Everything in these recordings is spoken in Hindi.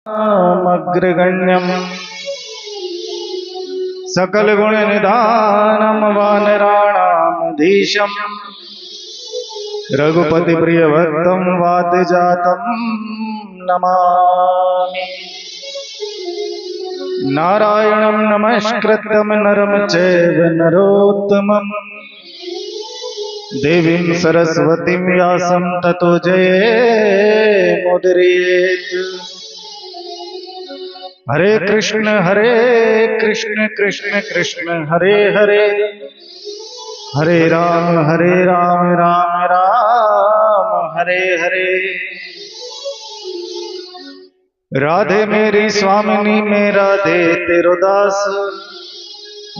अग्रगण्यम् सकल गुण निधानम वानराणामधीशम् रघुपति प्रिय भक्तम वात जातम नमामि। नारायणं नमस्कृत्यं नरं चैव नरोत्तमं देवीं सरस्वतीं व्यासं ततो जयमुदीरयेत्। हरे कृष्ण कृष्ण कृष्ण हरे हरे, हरे राम राम राम हरे हरे। राधे मेरी स्वामिनी में राधे तेरो दास,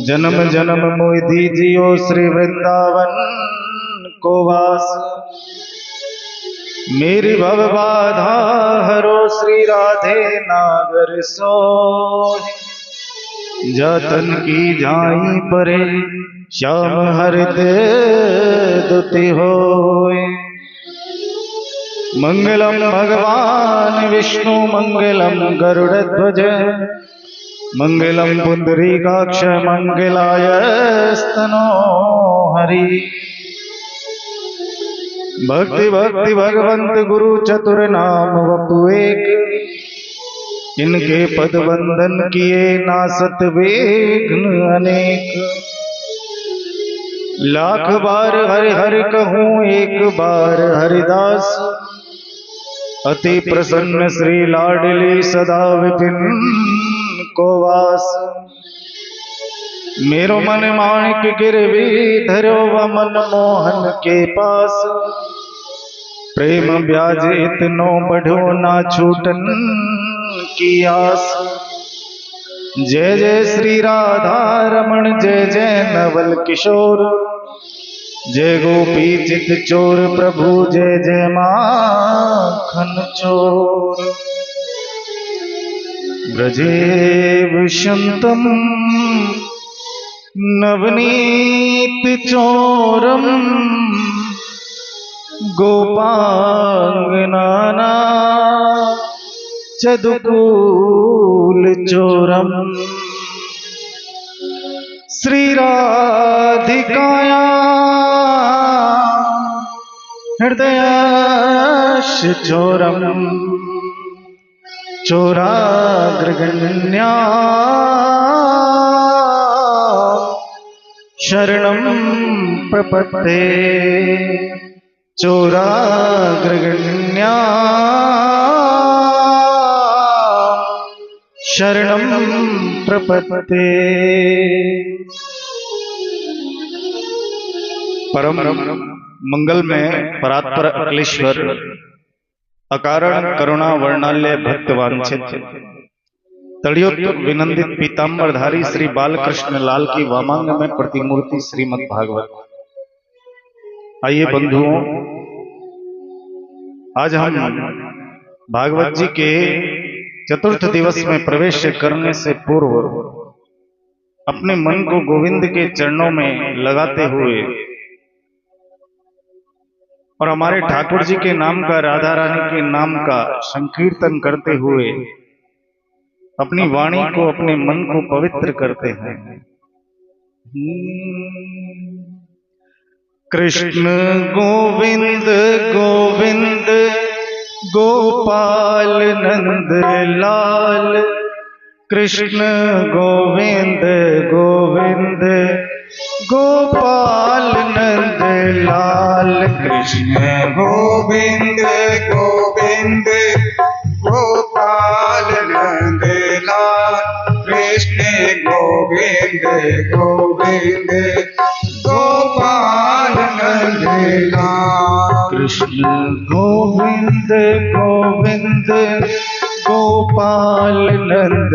जन्म जन्म मोहि दीजियो श्री वृंदावन को वास। मेरी भव बाधा हरो श्री राधे नागर सोहि, जतन की जाई परे श्याम हरित दुति होय। मंगलम भगवान विष्णु मंगलम गरुड़ध्वज, मंगलम पुंडरीकाक्ष मंगलाय स्तनो हरि। भक्ति भक्ति भगवंत गुरु चतुर नाम वपु एक, इनके पद वंदन किए नासत विघ्न अनेक। लाख बार हरि हरि कहूँ एक बार हरिदास, अति प्रसन्न श्री लाडली सदा विपिन को वास। मेरो मन माणिक गिरवी धरो व मन मोहन के पास, प्रेम ब्याज इतनो बढ़ो ना छूटन की आस। जय जय श्री राधा रमण जय जय नवल किशोर, जय गोपी चित चोर प्रभु जय जय माखन चोर। ब्रजे विशंतम नवनीत चोरम, गोपांगनाना चदुकूल चोरम। श्री राधिकाया हृदयाश चोरम, चोराग्रगण्या शरणं प्रपत्ते। चोराग्रगण्या शरणं प्रपत्ते। परम मंगल में परात्पर अखिलेश्वर, अकारण करुणा वर्णाल्य भक्त वांछित, तड़ियोत विनंदित पीताम्बरधारी श्री बालकृष्ण लाल की वामांग में प्रतिमूर्ति श्रीमद् भागवत। आइए बंधुओं, आज हम भागवत जी के चतुर्थ दिवस में प्रवेश करने से पूर्व अपने मन को गोविंद के चरणों में लगाते हुए और हमारे ठाकुर जी के नाम का, राधा रानी के नाम का संकीर्तन करते हुए अपनी वाणी को, अपने मन को पवित्र करते हैं। कृष्ण गोविंद गोविंद गोपाल नंद लाल, कृष्ण गोविंद गोविंद गोपाल नंद लाल। कृष्ण गोविंद गोविंद गोपाल नंद लाल, कृष्ण गोविंद गोविंद गोपाल नंद लाल। कृष्ण गोविंद गोविंद गोपाल नंद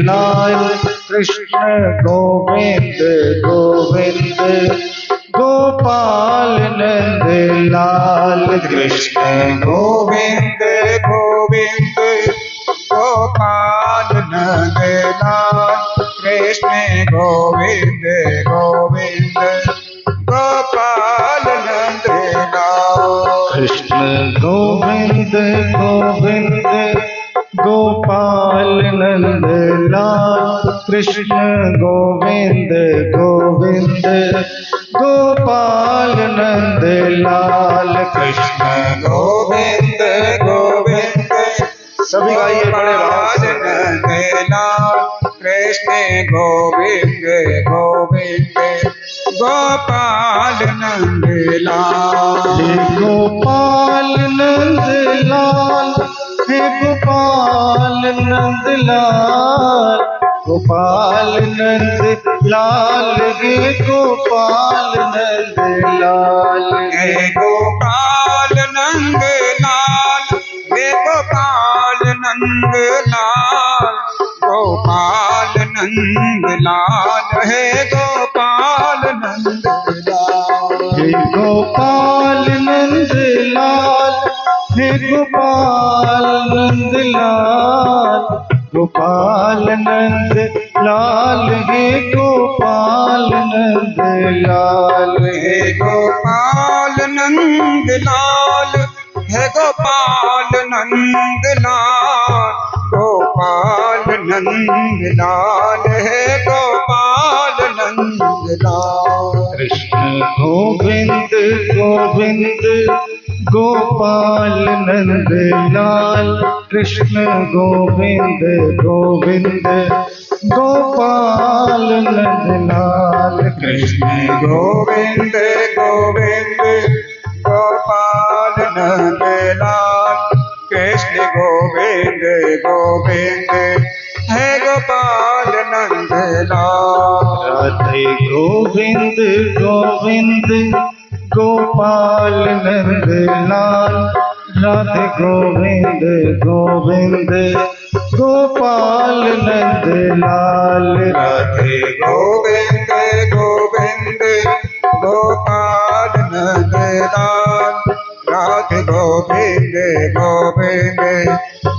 लाल, कृष्ण गोविंद गोविंद गोपाल नंद लाल। कृष्ण गोविंद गोविंद गोपाल नंद लाल, कृष्ण गोविंद गोविंद गोपाल नंद लाल। कृष्ण गोविंद गोविंद गोपाल गोपाल नंद लाल कृष्ण गोविंद गोविंद गोपाल नंद लाल कृष्ण गोविंद गोविंद सभी गाइए बड़े भाव से। नंद लाल कृष्ण गोविंद गोविंद गोपाल नंद लाल। हे गोपाल नंद लाल हे गोपाल नंद लाल गोपाल नंद लाल हे गोपाल नंद लाल हे गोपाल नंद लाल हे गोपाल नंद लाल गोपाल नंद लाल हे गोपाल नंद लाल। हे गोपाल नंद लाल हे गोपाल नंद लाल गोपाल नंद लाल हे गोपाल नंद लाल हे गोपाल नंद लाल हे गोपाल नंद लाल गोपाल नंद लाल हे गोपाल नंद लाल। कृष्ण गोविंद गोविंद गोपाल नंद लाल कृष्ण गोविंद गोविंद गोपाल नंद लाल कृष्ण गोविंद गोविंद गोपाल नंद लाल कृष्ण गोविंद गोविंद हे गोपाल नंद लाल। राधे गोविंद गोविंद गोपाल नंद लाल राधे गोविंद गोविंद गोपाल नंद लाल राधे गोविंद गोविंद गोपाल नंद लाल राधे गोविंद गोविंद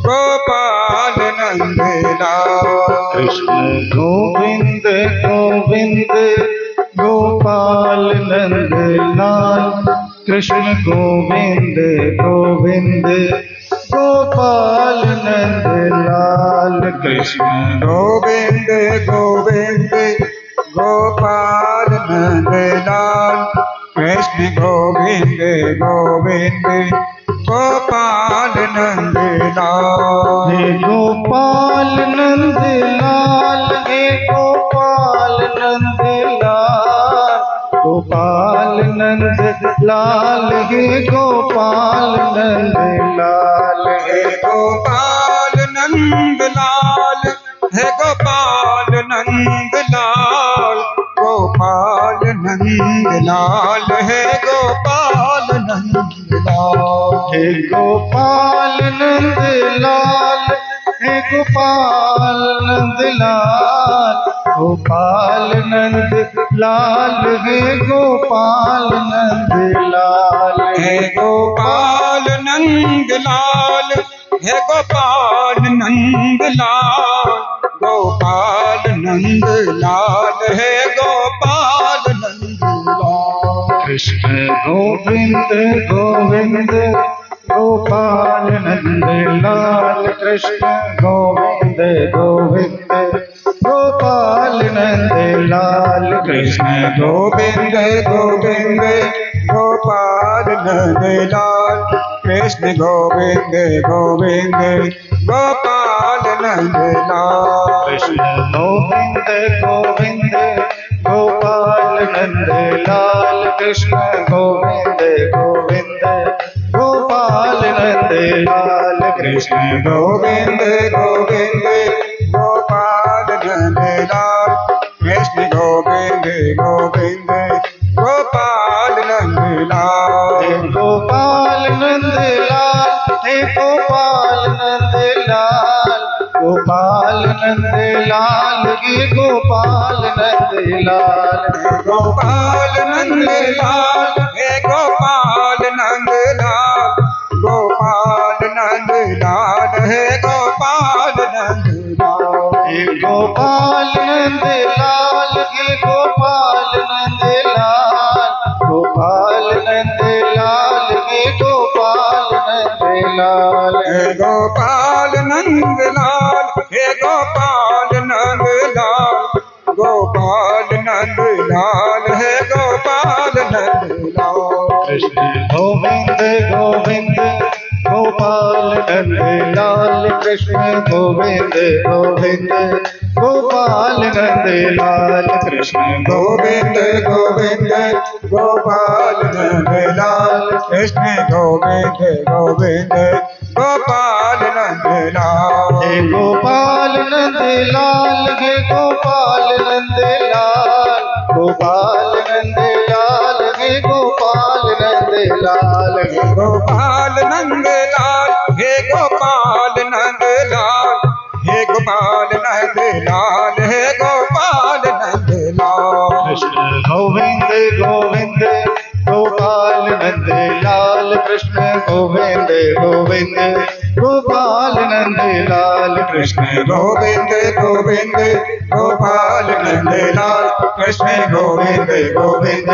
गोपाल नंद लाल। कृष्ण गोविंद गोविंद गोपाल नंद लाल कृष्ण गोविंद गोविंद गोपाल नंद लाल कृष्ण गोविंद गोविंद गोपाल नंद लाल कृष्ण गोविंद गोविंद गोपाल नंद लाल। हे गोपाल नंद लाल हे गोपाल नंद लाल गोपाल नंद लाल हे गोपाल नंद लाल हे गोपाल नंद लाल हे गोपाल नंद लाल गोपाल नंद लाल हे गोपाल नंद लाल। हे गोपाल नंद लाल हे गोपाल नंद लाल गोपाल नंद लाल हे गोपाल नंद लाल हे गोपाल नंद लाल हे गोपाल नंद लाल गोपाल नंद लाल हे गोपाल नंद लाल। कृष्ण गोविंद गोविंद गोपाल नंद लाल कृष्ण गोविंद गोविंद गोपाल नंद लाल कृष्ण गोविंद गोविंद गोपाल नंद लाल कृष्ण गोविंद गोविंद गोपाल नंद लाल। कृष्ण गोविंद गोविंद गोपाल नंद लाल कृष्ण गोविंद गोविंद गोपाल नंद लाल कृष्ण गोविंद गोविंद गोपाल नंद लाल कृष्ण गोविंद गोविंद गोपाल नंद लाल। हे गोपाल नंद लाल हे गोपाल नंद लाल गोपाल नंद लाल हे गोपाल नंद लाल गोपाल नंद लाल हे गोपाल नंद लाल गोपाल नंद लाल हे गोपाल नंद लाल। हे गोपाल नंद लाल हे गोपाल नंद लाल गोपाल नंद लाल हे गोपाल नंद लाल लाल हे गोपाल नंद लाल, हे गोपाल नंद लाल, गोपाल नंद लाल, हे गोपाल नंद लाल। कृष्ण गोविंद गोविंद गोपाल नंद लाल, कृष्ण गोविंद गोविंद गोपाल नंद लाल, कृष्ण गोविंद गोविंद गोपाल नंद लाल, कृष्ण गोविंद गोविंद गोपाल नंद लाल। हे गोपाल नंद लाल, हे गोपाल नंद लाल, गोपाल नंद लाल, हे गोपाल नंद लाल, हे गोपाल नंद लाल, हे गोपाल नंद लाल, हे गोपाल नंद लाल, हे गोपाल नंद लाल। कृष्ण गोविंद गोविंद गोपाल नंद लाल, कृष्ण गोविंद गोविंद गोपाल नंद लाल, कृष्ण गोविंद गोविंद गोपाल नंद लाल, कृष्ण गोविंद गोविंद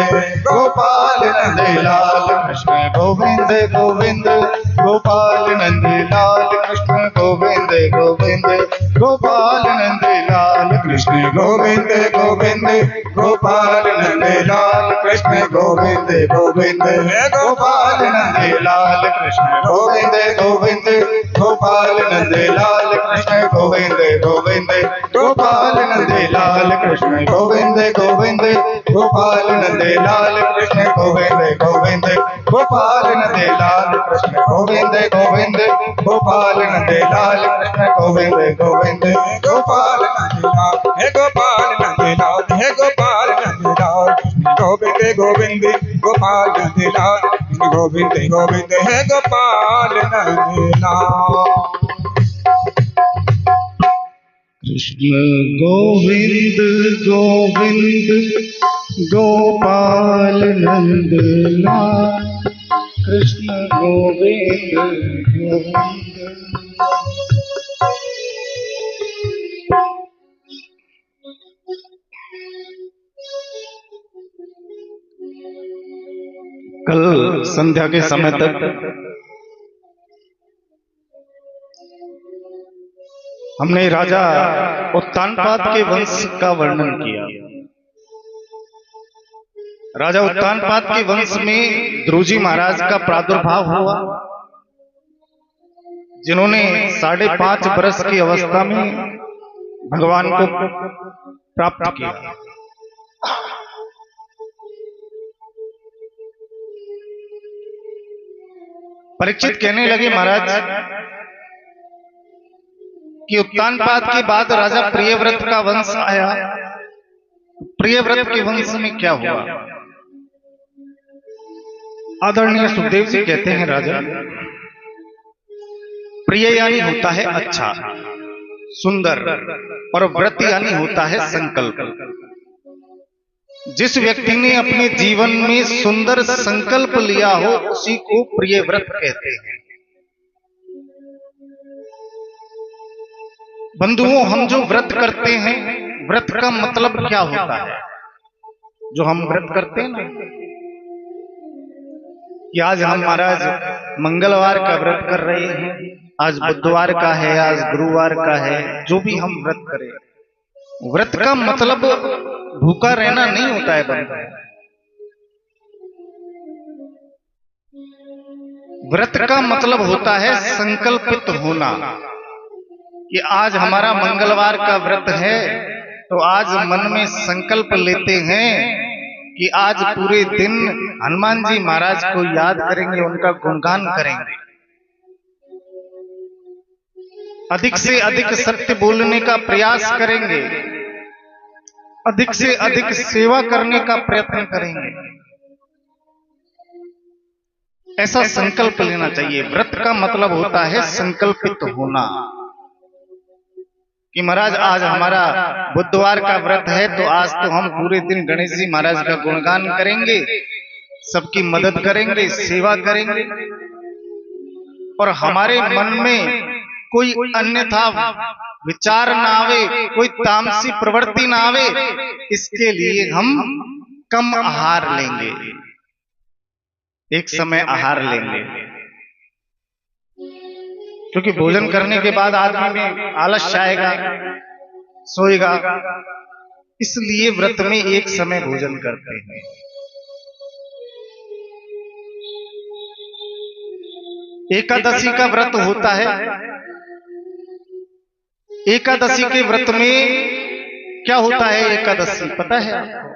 गोपाल नंद लाल। कृष्ण गोविंद गोविंद गोपाल नंद लाल, कृष्ण गोविंद गोविंद गोपाल नंद लाल, कृष्ण गोविंद गोविंद गोपाल नंद लाल, कृष्ण गोविंद गोविंद गोपाल नंद लाल, कृष्ण गोविंद गोविंद गोपाल नंद लाल, कृष्ण गोविंद गोविंद गोपाल नंद लाल, कृष्ण गोविंद गोविंद गोपाल नंद लाल, कृष्ण गोविंद गोविंद गोपाल नंद लाल, कृष्ण गोविंद गोविंद गोपाल नंद लाल, कृष्ण गोविंद गोविंद गोपाल नंद लाल, हे गोपाल नंद लाल, हे गोपाल नंद लाल, गोविंद गोविंद गोपाल नंद लाल, गोविंद गोविंद हे गोपाल नंद लाल। कृष्ण गोविंद गोविंद गोपाल नंद लाल, कृष्ण गोविंद गोविंद। कल संध्या के समय तक हमने राजा उत्तानपाद के वंश का वर्णन किया। राजा उत्तानपाद के वंश में ध्रुवजी महाराज का प्रादुर्भाव हुआ, जिन्होंने 5.5 वर्ष की अवस्था में भगवान को प्राप्त किया। परीक्षित कहने लगे महाराज कि उत्तानपाद के बाद राजा प्रियव्रत का वंश आया, प्रियव्रत के वंश में क्या हुआ? आदरणीय सुखदेव जी कहते हैं, राजा प्रिय यानी होता है अच्छा, सुंदर, और व्रत यानी होता है संकल्प। जिस व्यक्ति ने अपने जीवन में सुंदर संकल्प लिया हो उसी को प्रियव्रत कहते हैं। बंधुओं, हम जो व्रत करते हैं, व्रत का मतलब क्या होता है? जो हम व्रत करते हैं ना, कि आज हम महाराज मंगलवार का व्रत कर रहे हैं, आज बुधवार का है, आज गुरुवार का है, जो भी हम व्रत करें, व्रत का मतलब भूखा रहना नहीं होता है बंधु। व्रत का मतलब होता है संकल्पित होना, कि आज हमारा मंगलवार का व्रत है तो आज मन में संकल्प लेते हैं कि आज पूरे दिन हनुमान जी महाराज को याद करेंगे, उनका गुणगान करेंगे, अधिक से अधिक सत्य बोलने का प्रयास करेंगे, अधिक से अधिक सेवा करने का प्रयत्न करेंगे। ऐसा संकल्प लेना चाहिए। व्रत का मतलब होता है संकल्पित होना, कि महाराज आज हमारा बुधवार का व्रत है तो आज तो हम पूरे दिन गणेश जी महाराज का गुणगान करेंगे, सबकी मदद करेंगे, सेवा करेंगे, और हमारे मन में कोई अन्यथा विचार ना आवे, कोई तामसी प्रवृत्ति ना आवे, इसके लिए हम कम आहार लेंगे, एक समय आहार लेंगे। क्योंकि भोजन करने के बाद आदमी में आलस आएगा, सोएगा, इसलिए व्रत में एक समय भोजन करते हैं। एकादशी का व्रत होता है। एकादशी के व्रत में क्या होता है? एकादशी पता है आपको?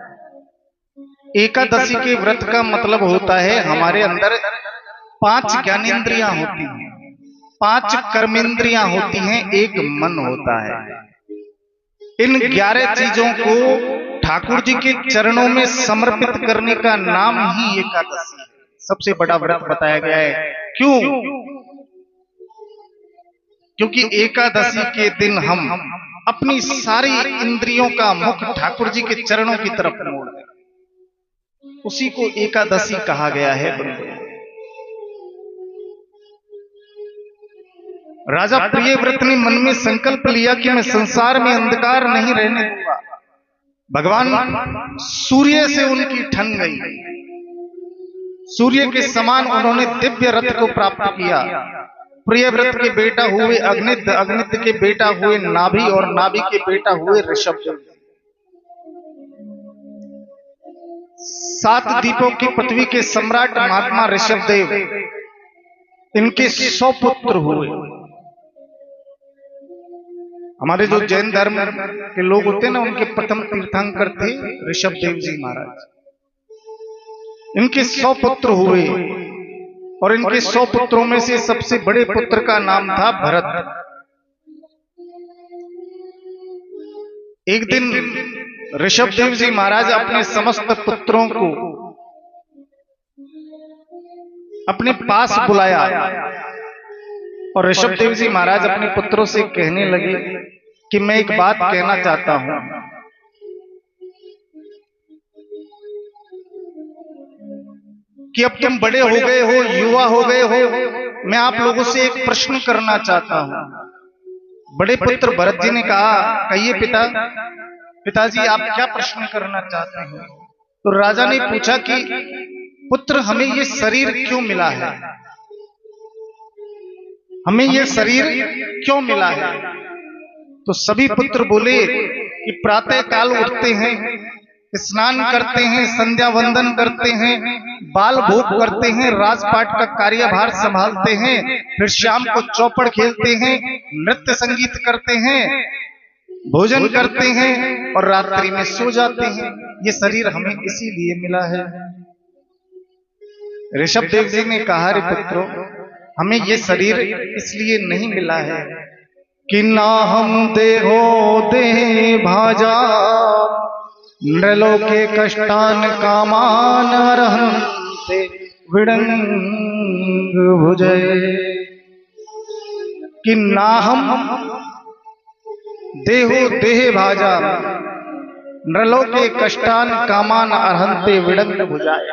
एकादशी के व्रत का मतलब होता है हमारे अंदर 5 ज्ञानेंद्रियां होती हैं, 5 कर्मेंद्रियां होती हैं, एक मन होता है। इन 11 चीजों को ठाकुर जी के चरणों में समर्पित करने का नाम ही एकादशी है। सबसे बड़ा व्रत बताया गया है। क्यों? क्योंकि एकादशी के दिन हम अपनी सारी इंद्रियों का मुख ठाकुर जी के चरणों की तरफ मोड़ दें, उसी को एकादशी कहा गया है। राजा प्रियव्रत ने मन में संकल्प लिया कि मैं संसार में अंधकार नहीं रहने दूंगा। भगवान सूर्य से उनकी ठन गई, सूर्य के समान उन्होंने दिव्य रथ को प्राप्त किया। प्रियव्रत के बेटा हुए अग्नित, अग्नित के बेटा हुए नाभि, और नाभि के बेटा हुए ऋषभ। 7 द्वीपों की पृथ्वी के सम्राट महात्मा ऋषभ देव, इनके 100 पुत्र हुए। हमारे जो जैन धर्म के लोग होते हैं ना, उनके प्रथम तीर्थंकर थे ऋषभ देव जी महाराज। इनके 100 पुत्र हुए, और इनके 100 पुत्रों में से सबसे बड़े पुत्र का नाम था भरत। एक दिन ऋषभ देव जी महाराज अपने समस्त पुत्रों को अपने पास बुलाया, और ऋषभ देव जी महाराज अपने पुत्रों से कहने लगे कि मैं एक बात कहना चाहता हूं कि अब तुम बड़े हो गए हो, युवा हो गए हो, मैं आप लोगों से एक प्रश्न करना चाहता हूं। बड़े पुत्र भरत जी ने कहा, कहिए पिताजी आप क्या प्रश्न करना चाहते हैं? तो राजा ने पूछा कि पुत्र हमें ये शरीर क्यों मिला है? हमें ये शरीर क्यों मिला है? तो सभी पुत्र बोले कि प्रातः काल उठते हैं, स्नान करते हैं, संध्या वंदन करते हैं, बाल भोग करते हैं, राजपाट का कार्यभार संभालते हैं, फिर शाम को चौपड़ खेलते हैं, नृत्य संगीत करते हैं, भोजन करते हैं, और रात्रि में सो जाते हैं। ये शरीर हमें इसीलिए मिला है। ऋषभ देव जी ने कहा, रे पुत्रों, हमें ये शरीर इसलिए नहीं मिला है कि ना हम देहो देह भाजा नृलोके कष्टान कामान रहन्ते विडंग भुजय, कि ना हम देहो देह भाजा नृलोके कष्टान कामान अर्हन्ते विडंग भुजाय।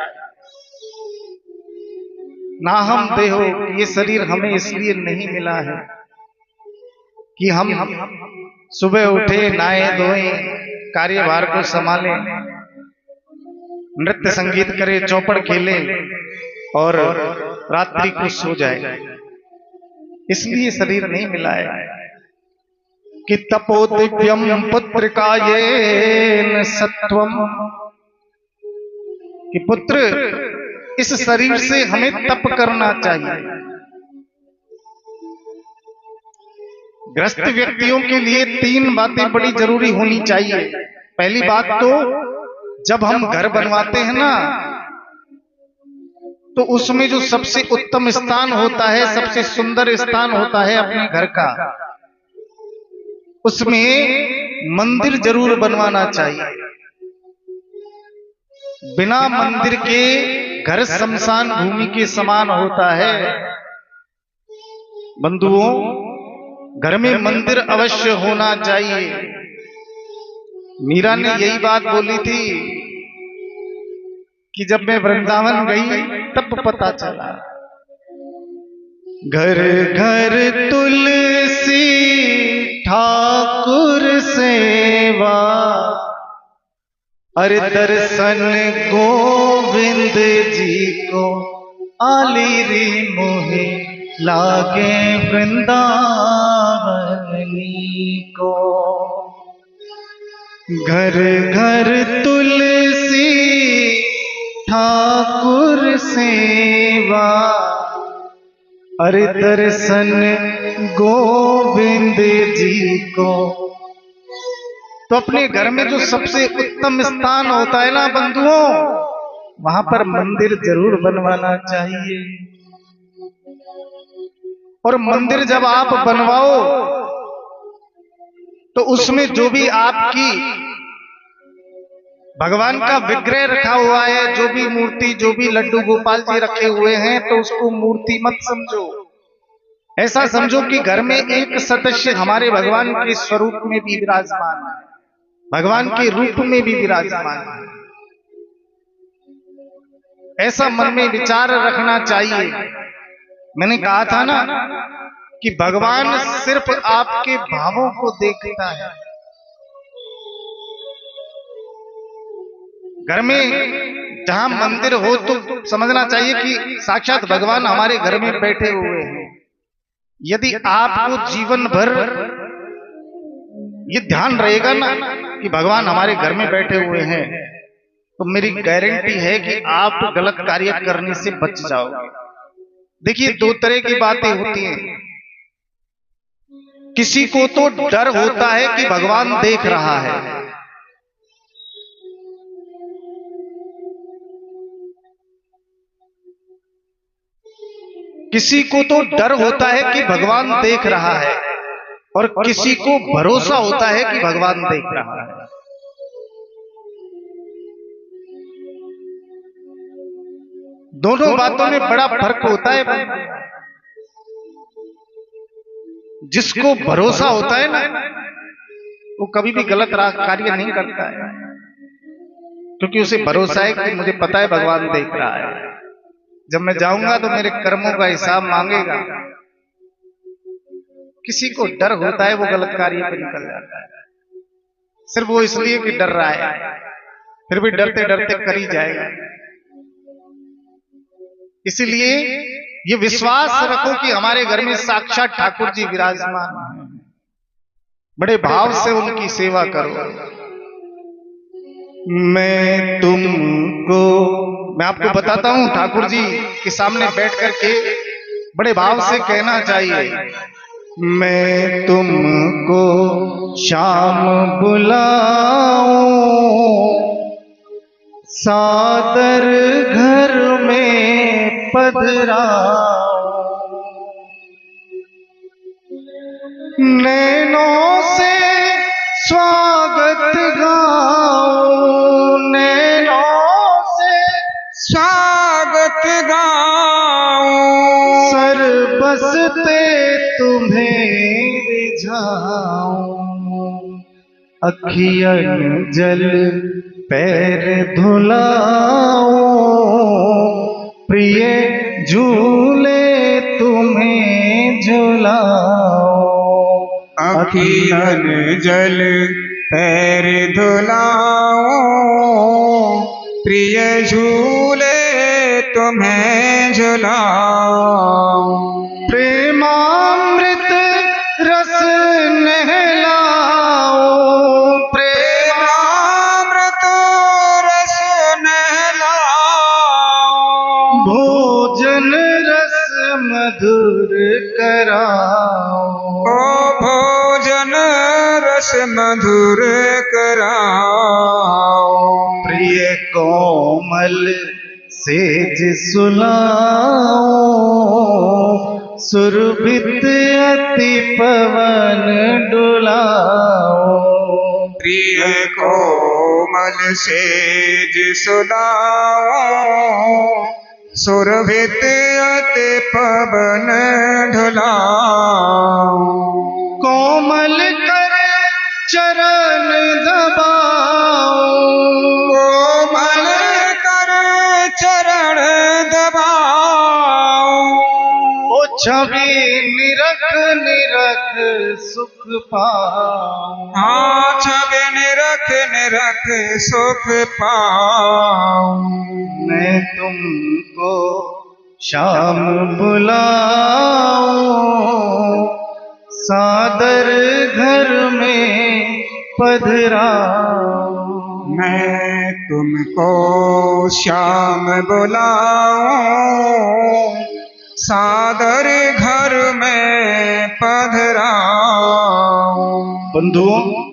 ना हम देहो, ये शरीर हमें इसलिए नहीं मिला है कि हम सुबह उठे, नहाए धोए, कार्यभार को संभाले, नृत्य संगीत करे, चौपड़ खेले और रात्रि को सो जाए, इसलिए शरीर नहीं मिला है। कि तपो दिव्यम पुत्रिकायेन सत्वम, कि पुत्र इस शरीर से हमें तप करना चाहिए। ग्रस्त व्यक्तियों के लिए 3 बातें बड़ी जरूरी होनी चाहिए। पहली बात तो जब हम घर बनवाते हैं ना, तो उसमें जो सबसे उत्तम स्थान होता है, सबसे सुंदर स्थान होता है अपने घर का, उसमें मंदिर जरूर बनवाना चाहिए। बिना मंदिर के घर शमशान भूमि के समान होता है। बंधुओं, घर में मंदिर अवश्य होना चाहिए। मीरा ने यही बात बोली थी कि जब मैं वृंदावन गई तब पता चला, घर घर तुलसी ठाकुर सेवा, अरे दर्शन गोविंद जी को आली री मोहे लागे वृंदावनी को। घर घर तुलसी ठाकुर सेवा, अरे दर्शन गोविंद जी को। तो अपने घर में जो सबसे उत्तम स्थान होता है ना बंधुओं, वहां पर मंदिर जरूर बनवाना चाहिए। और मंदिर जब आप बनवाओ तो उसमें जो भी आपकी भगवान का विग्रह रखा हुआ है, जो भी मूर्ति, जो भी लड्डू गोपाल जी रखे हुए हैं, तो उसको मूर्ति मत समझो। ऐसा समझो कि घर में एक सदस्य हमारे भगवान के स्वरूप में भी विराजमान है, भगवान के रूप में भी विराजमान है। ऐसा मन में विचार रखना चाहिए। मैंने कहा था ना कि भगवान सिर्फ आपके भावों को देखता है। घर में जहां मंदिर हो तो समझना चाहिए कि साक्षात भगवान हमारे घर में बैठे हुए हैं। यदि आपको जीवन भर ये ध्यान रहेगा ना कि भगवान हमारे घर में बैठे हुए हैं, तो मेरी गारंटी है कि आप गलत कार्य करने से बच जाओगे। देखिए, दो तरह की बातें होती हैं। किसी को तो डर होता है कि भगवान देख रहा है, किसी को तो डर होता है कि भगवान देख रहा है, और किसी को भरोसा होता है कि भगवान देख रहा है। दोनों बातों में बड़ा फर्क होता है। जिसको भरोसा होता है ना, वो कभी भी गलत कार्य नहीं करता है, क्योंकि उसे भरोसा है कि मुझे पता है भगवान देख रहा है। जब मैं जाऊंगा तो मेरे कर्मों का हिसाब मांगेगा। किसी को डर होता है, वो गलत कार्य पे निकल जाता है, सिर्फ वो इसलिए कि डर रहा है, फिर भी डरते डरते कर ही जाएगा। इसलिए ये विश्वास रखो कि हमारे घर में साक्षात ठाकुर जी विराजमान हैं। बड़े भाव से उनकी सेवा करो। मैं आपको बताता हूं, ठाकुर जी के सामने बैठ करके बड़े भाव से कहना चाहिए, मैं तुमको शाम बुलाऊं, सादर घर में पधराऊं, नैनों से स्वागत गाऊं, नैनों से स्वागत गाऊं, सर बसते तुम्हें रिझाऊं, अखियन जल पैर धुलाऊं, प्रिय झूले तुम्हें झुलाऊं, अखियन जल पैर धुलाऊं, प्रिय झूले तुम्हें झुलाऊं, प्रेमामृत रस नहलाओ, प्रेमामृत रस नहलाओ, भोजन रस मधुर कराओ, ओ भोजन रस मधुर कराओ, प्रिय कोमल सेज सुलाओ, सुरभित अति पवन डुलाओ, प्रिय कोमल सेज सुलाओ, सुरभित अति पवन ढुलाओ, कोमल कर चरण दबाओ, कोमल कर चरण दबाओ, ओ छवि निरख निरख सुख पाओ, हाँ छवि निरख निरख सुख पाऊं, मैं तुमको श्याम बुलाओ सादर घर में पधराओ। मैं तुमको श्याम बुलाऊं सादर घर में पधराऊं। बंधुओं,